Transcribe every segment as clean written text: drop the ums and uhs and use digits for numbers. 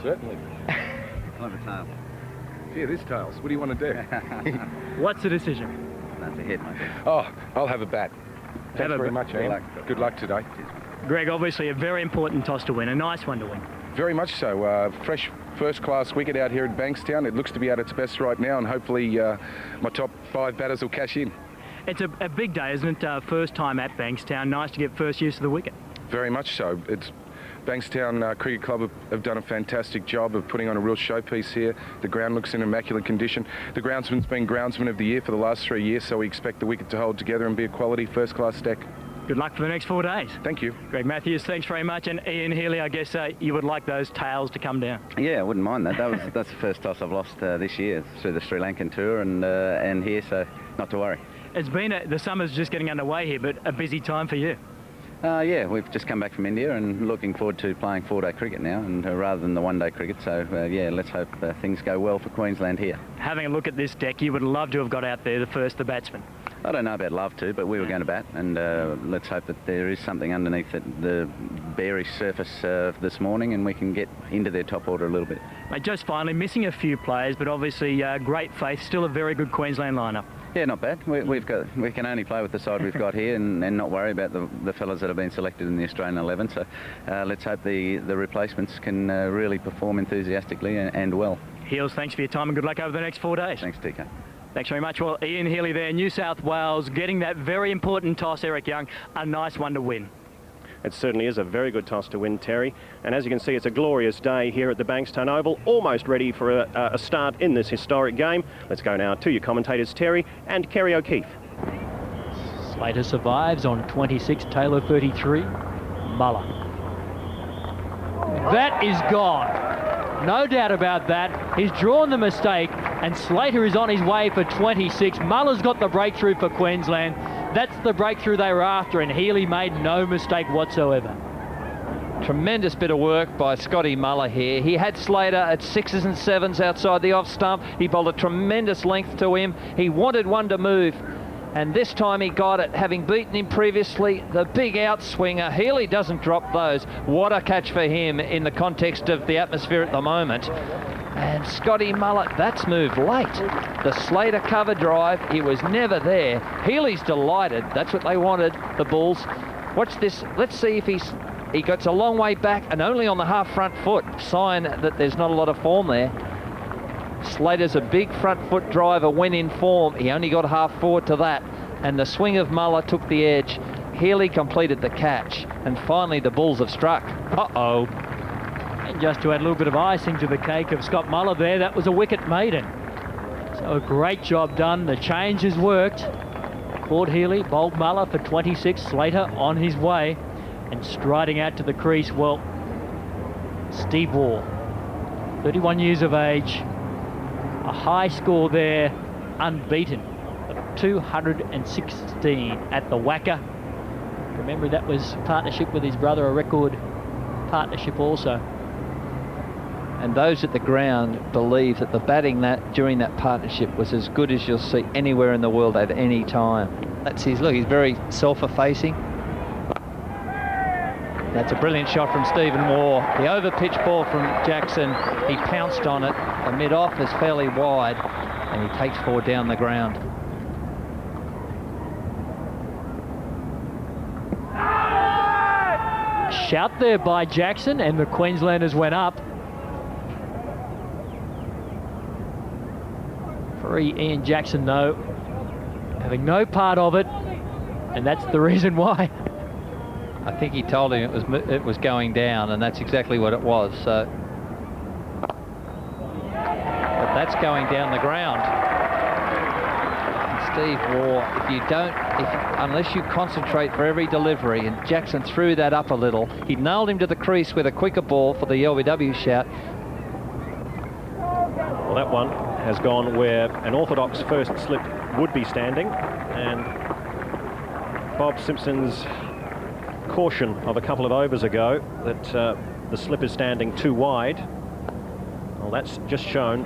Certainly. I'll have a tail. Yeah, this tails. What do you want to do? What's the decision? That's a hit, mate. Oh, I'll have a bat. Thanks very much, Ian. Good luck today. Greg, obviously a very important toss to win, a nice one to win. Very much so. Fresh first-class wicket out here at Bankstown. It looks to be at its best right now, and hopefully my top 5 batters will cash in. It's a big day, isn't it? First time at Bankstown. Nice to get first use of the wicket. Very much so. Bankstown Cricket Club have done a fantastic job of putting on a real showpiece here. The ground looks in immaculate condition. The groundsman's been groundsman of the year for the last 3 years, so we expect the wicket to hold together and be a quality first-class stack. Good luck for the next 4 days. Thank you. Greg Matthews, thanks very much. And Ian Healy, I guess you would like those tails to come down. Yeah, I wouldn't mind that. That's the first toss I've lost this year through the Sri Lankan tour and here, so not to worry. It's been the summer's just getting underway here, but a busy time for you. Yeah, we've just come back from India and looking forward to playing 4-day cricket now, and rather than the 1-day cricket. So yeah, let's hope things go well for Queensland here. Having a look at this deck, you would love to have got out there the batsman. I don't know about love to, but we were going to bat, and let's hope that there is something underneath the bearish surface this morning, and we can get into their top order a little bit. Mate, just finally, missing a few players, but obviously great faith, still a very good Queensland lineup. Yeah, not bad. We can only play with the side we've got here and not worry about the fellas that have been selected in the Australian 11. So let's hope the replacements can really perform enthusiastically and well. Heels, thanks for your time and good luck over the next 4 days. Thanks, TK. Thanks very much. Well, Ian Healy there, New South Wales, getting that very important toss, Eric Young, a nice one to win. It certainly is a very good toss to win, Terry. And as you can see, it's a glorious day here at the Bankstown Oval, almost ready for a start in this historic game. Let's go now to your commentators, Terry and Kerry O'Keefe. Slater survives on 26, Taylor 33, Muller. That is gone. No doubt about that. He's drawn the mistake, and Slater is on his way for 26. Muller's got the breakthrough for Queensland. That's the breakthrough they were after, and Healy made no mistake whatsoever. Tremendous bit of work by Scotty Muller here. He had Slater at 6s and 7s outside the off stump. He bowled a tremendous length to him. He wanted one to move, and this time he got it, having beaten him previously. The big outswinger. Healy doesn't drop those. What a catch for him in the context of the atmosphere at the moment. And Scotty Muller, that's moved late. The Slater cover drive, he was never there. Healy's delighted. That's what they wanted, the Bulls. Watch this. Let's see if he gets a long way back and only on the half front foot. Sign that there's not a lot of form there. Slater's a big front foot driver when in form. He only got half forward to that. And the swing of Muller took the edge. Healy completed the catch. And finally the Bulls have struck. Uh-oh. And just to add a little bit of icing to the cake of Scott Muller there, that was a wicket maiden. So a great job done. The change has worked. Claude Healy bowled Muller for 26. Slater on his way. And striding out to the crease, well, Steve Waugh, 31 years of age. A high score there, unbeaten, of 216 at the Wacker. Remember, that was partnership with his brother, a record partnership also. And those at the ground believe that the batting during that partnership was as good as you'll see anywhere in the world at any time. That's his look. He's very self-effacing. That's a brilliant shot from Stephen Waugh. The over-pitch ball from Jackson. He pounced on it. The mid-off is fairly wide, and he takes 4 down the ground. Shout there by Jackson, and the Queenslanders went up. Free Ian Jackson, though, having no part of it, and that's the reason why. I think he told him it was going down, and that's exactly what it was. So, but that's going down the ground. And Steve Waugh, unless you concentrate for every delivery, and Jackson threw that up a little, he nailed him to the crease with a quicker ball for the LBW shout. Well, that one has gone where an orthodox first slip would be standing, and Bob Simpson's caution of a couple of overs ago that the slip is standing too wide. Well, that's just shown.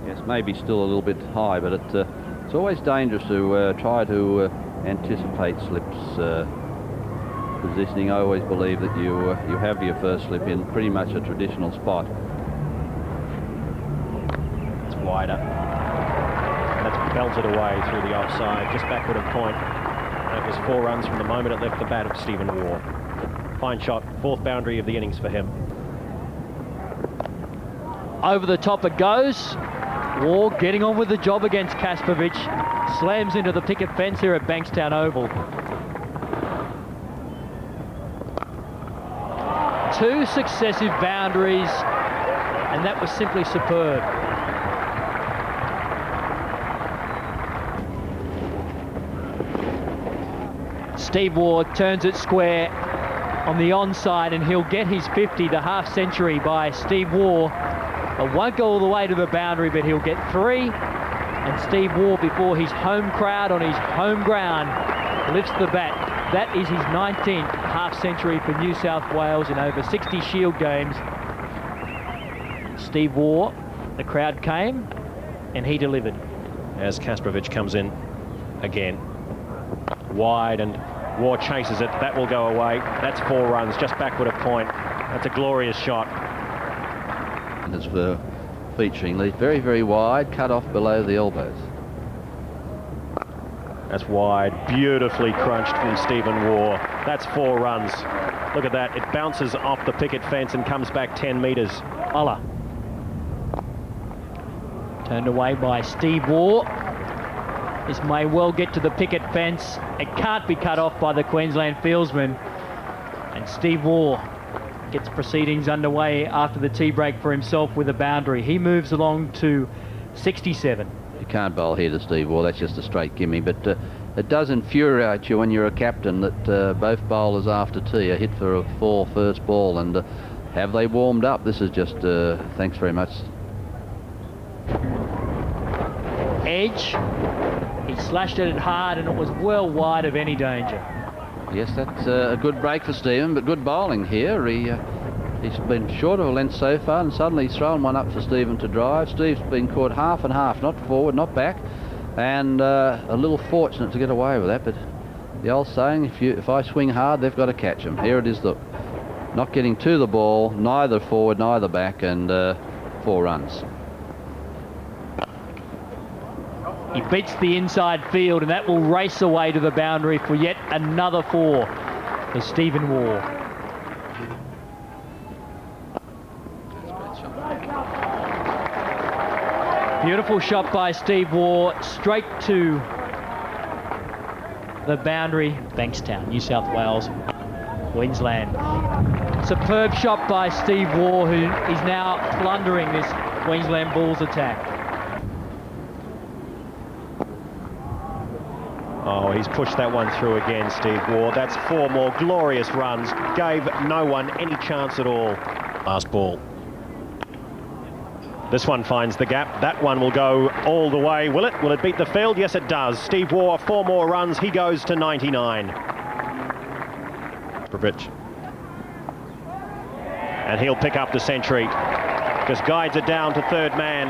Yes, maybe still a little bit high, but it's always dangerous to try to anticipate slips. positioning. I always believe that you have your first slip in pretty much a traditional spot. It's wider. And that's belted away through the offside, just backward of point. That was 4 runs from the moment it left the bat of Stephen Waugh. Fine shot, 4th boundary of the innings for him. Over the top it goes. Waugh getting on with the job against Kaspovic. Slams into the picket fence here at Bankstown Oval. 2 successive boundaries, and that was simply superb. Steve Waugh turns it square on the onside, and he'll get his 50, the half century by Steve Waugh. It won't go all the way to the boundary, but he'll get 3. And Steve Waugh, before his home crowd on his home ground, lifts the bat. That is his 19th half century for New South Wales in over 60 Shield games. Steve Waugh, the crowd came, and he delivered. As Kaspovic comes in again. Wide, and Waugh chases it. That will go away. That's 4 runs, just backward of point. That's a glorious shot. As for featuring these very, very wide, cut off below the elbows. That's wide, beautifully crunched from Stephen Waugh. That's 4 runs. Look at that. It bounces off the picket fence and comes back 10 metres. Muller. Turned away by Steve Waugh. This may well get to the picket fence. It can't be cut off by the Queensland fieldsman. And Steve Waugh gets proceedings underway after the tea break for himself with a boundary. He moves along to 67. You can't bowl here to Steve Waugh, that's just a straight gimme, but it does infuriate you when you're a captain that both bowlers after tea are hit for a 4 first ball, and have they warmed up? This is just, thanks very much. Edge, he slashed at it hard, and it was well wide of any danger. Yes, that's a good break for Stephen, but good bowling here. He's been short of a length so far, and suddenly he's thrown one up for Stephen to drive. Steve's been caught half and half, not forward, not back, and a little fortunate to get away with that. But the old saying, if I swing hard, they've got to catch him. Here it is, look, not getting to the ball, neither forward, neither back, and 4 runs. He beats the inside field, and that will race away to the boundary for yet another 4 for Stephen Waugh. Beautiful shot by Steve Waugh, straight to the boundary. Bankstown, New South Wales, Queensland. Superb shot by Steve Waugh, who is now plundering this Queensland Bulls attack. Oh, he's pushed that one through again, Steve Waugh. That's 4 more glorious runs. Gave no one any chance at all. Last ball. This one finds the gap. That one will go all the way. Will it? Will it beat the field? Yes, it does. Steve Waugh, 4 more runs. He goes to 99. And he'll pick up the century. Just guides it down to 3rd man.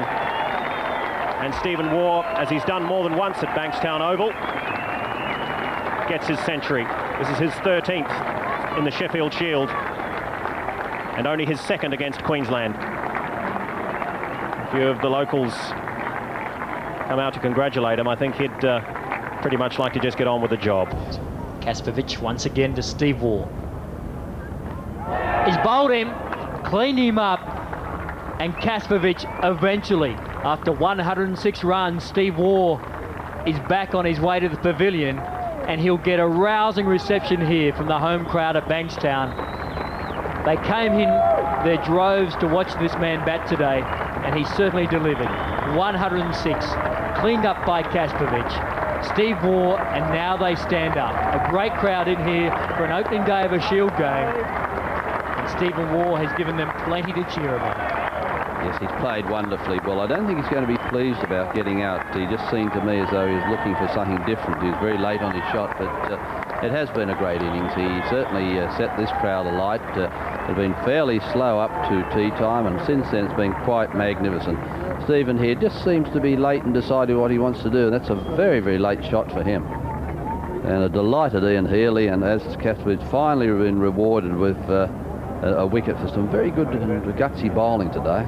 And Stephen Waugh, as he's done more than once at Bankstown Oval, gets his century. This is his 13th in the Sheffield Shield, and only his 2nd against Queensland. A few of the locals come out to congratulate him. I think he'd pretty much like to just get on with the job. Kaspovic once again to Steve Waugh. He's bowled him, cleaned him up, and Kaspovic eventually, after 106 runs, Steve Waugh is back on his way to the pavilion, and he'll get a rousing reception here from the home crowd at Bankstown. They came in their droves to watch this man bat today, and he certainly delivered. 106, cleaned up by Kaspovic, Steve Waugh, and now they stand up. A great crowd in here for an opening day of a Shield game, and Stephen Waugh has given them plenty to cheer about. Yes, he's played wonderfully well. I don't think he's going to be pleased about getting out. He just seemed to me as though he was looking for something different. He was very late on his shot, but it has been a great innings. He certainly set this crowd alight. It's been fairly slow up to tea time, and since then it's been quite magnificent. Stephen here just seems to be late in deciding what he wants to do, and that's a very, very late shot for him. And a delighted Ian Healy, and as Catherine's finally been rewarded with a wicket for some very good gutsy bowling today.